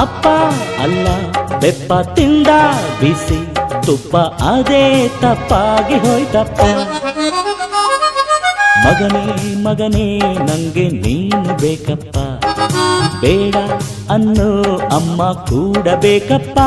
ಅಪ್ಪ ಅಲ್ಲ ಬೆಪ್ಪ ತಿಂದ ಬಿಸಿ ತುಪ್ಪ ಅದೇ ತಪ್ಪಾಗಿ ಹೋಯ್ತಪ್ಪ. ಮಗನೇ ಮಗನೇ ನಂಗೆ ನೀನು ಬೇಕಪ್ಪ, ಬೇಡ ಅನ್ನೋ ಅಮ್ಮ ಕೂಡ ಬೇಕಪ್ಪ.